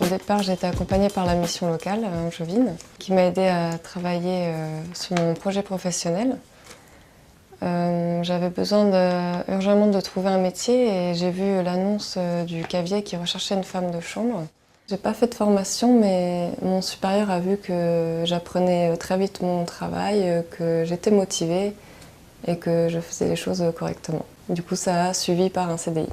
départ, j'ai été accompagnée par la mission locale, Angevine, qui m'a aidée à travailler sur mon projet professionnel. J'avais besoin urgemment de trouver un métier et j'ai vu l'annonce du Cavier qui recherchait une femme de chambre. J'ai pas fait de formation, mais mon supérieur a vu que j'apprenais très vite mon travail, que j'étais motivée et que je faisais les choses correctement. Du coup, ça a suivi par un CDI.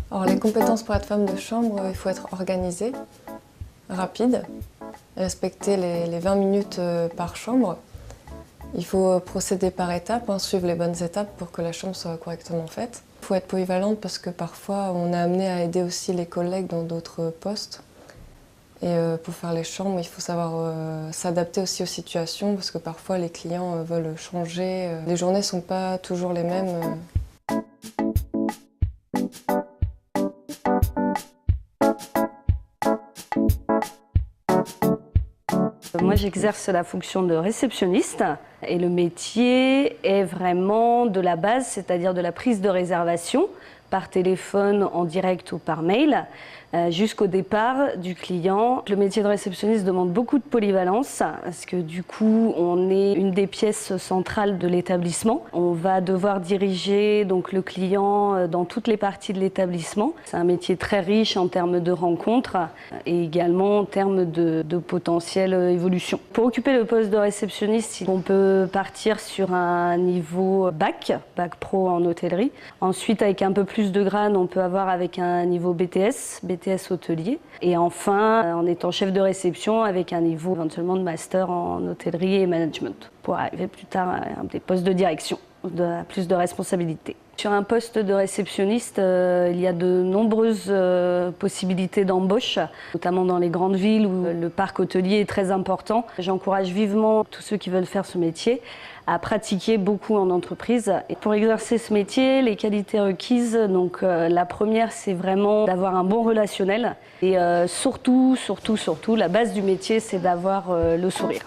Alors, les compétences pour être femme de chambre, il faut être organisée, rapide, respecter les 20 minutes par chambre. Il faut procéder par étapes, suivre les bonnes étapes pour que la chambre soit correctement faite. Il faut être polyvalente parce que parfois on est amené à aider aussi les collègues dans d'autres postes. Et pour faire les chambres, il faut savoir s'adapter aussi aux situations parce que parfois les clients veulent changer. Les journées ne sont pas toujours les mêmes. Moi, j'exerce la fonction de réceptionniste et le métier est vraiment de la base, c'est-à-dire de la prise de réservation par téléphone, en direct ou par mail, jusqu'au départ du client. Le métier de réceptionniste demande beaucoup de polyvalence parce que du coup, on est une des pièces centrales de l'établissement. On va devoir diriger donc le client dans toutes les parties de l'établissement. C'est un métier très riche en termes de rencontres et également en termes de potentielle évolution. Pour occuper le poste de réceptionniste, on peut partir sur un niveau bac pro en hôtellerie. Ensuite, avec un peu plus de grade, on peut avoir avec un niveau BTS hôtelier. Et enfin, en étant chef de réception avec un niveau éventuellement de master en hôtellerie et management pour arriver plus tard à des postes de direction, à plus de responsabilités. Sur un poste de réceptionniste, il y a de nombreuses possibilités d'embauche, notamment dans les grandes villes où le parc hôtelier est très important. J'encourage vivement tous ceux qui veulent faire ce métier à pratiquer beaucoup en entreprise. Et pour exercer ce métier, les qualités requises, donc la première, c'est vraiment d'avoir un bon relationnel. Et surtout, la base du métier, c'est d'avoir le sourire.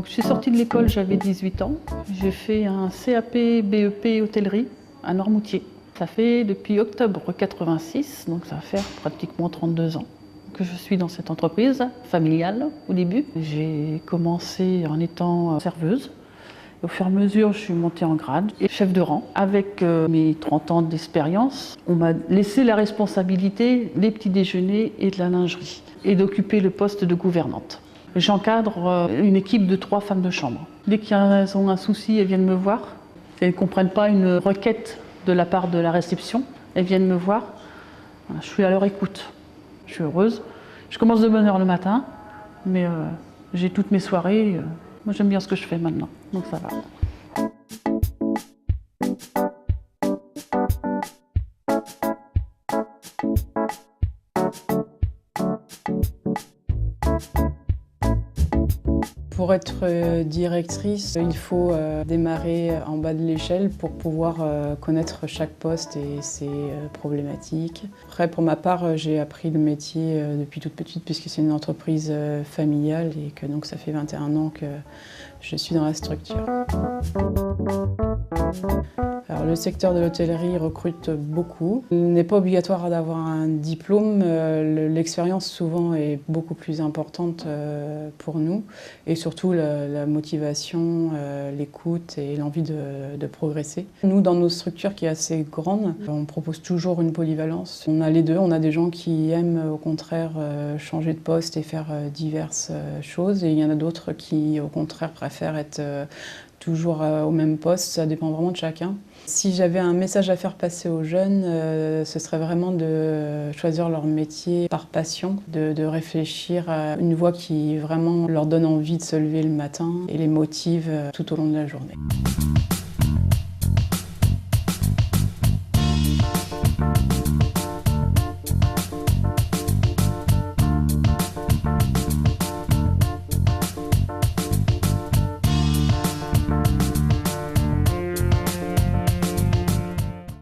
Je suis sortie de l'école, j'avais 18 ans. J'ai fait un CAP BEP hôtellerie à Noirmoutier. Ça fait depuis octobre 86, donc ça va faire pratiquement 32 ans que je suis dans cette entreprise familiale au début. J'ai commencé en étant serveuse. Au fur et à mesure, je suis montée en grade et chef de rang. Avec mes 30 ans d'expérience, on m'a laissé la responsabilité des petits déjeuners et de la lingerie et d'occuper le poste de gouvernante. J'encadre une équipe de 3 femmes de chambre. Dès qu'elles ont un souci, elles viennent me voir. Si elles ne comprennent pas une requête de la part de la réception, elles viennent me voir. Je suis à leur écoute. Je suis heureuse. Je commence de bonne heure le matin, mais j'ai toutes mes soirées. Moi, j'aime bien ce que je fais maintenant, donc ça va. Pour être directrice, il faut démarrer en bas de l'échelle pour pouvoir connaître chaque poste et ses problématiques. Après, pour ma part, j'ai appris le métier depuis toute petite puisque c'est une entreprise familiale et que donc ça fait 21 ans que je suis dans la structure. Alors, le secteur de l'hôtellerie recrute beaucoup. Il n'est pas obligatoire d'avoir un diplôme. L'expérience souvent est beaucoup plus importante pour nous et surtout la motivation, l'écoute et l'envie de progresser. Nous, dans nos structures qui est assez grande, on propose toujours une polyvalence. On a les deux. On a des gens qui aiment au contraire changer de poste et faire diverses choses et il y en a d'autres qui au contraire préfèrent être toujours au même poste, ça dépend vraiment de chacun. Si j'avais un message à faire passer aux jeunes, ce serait vraiment de choisir leur métier par passion, de réfléchir à une voie qui vraiment leur donne envie de se lever le matin et les motive tout au long de la journée.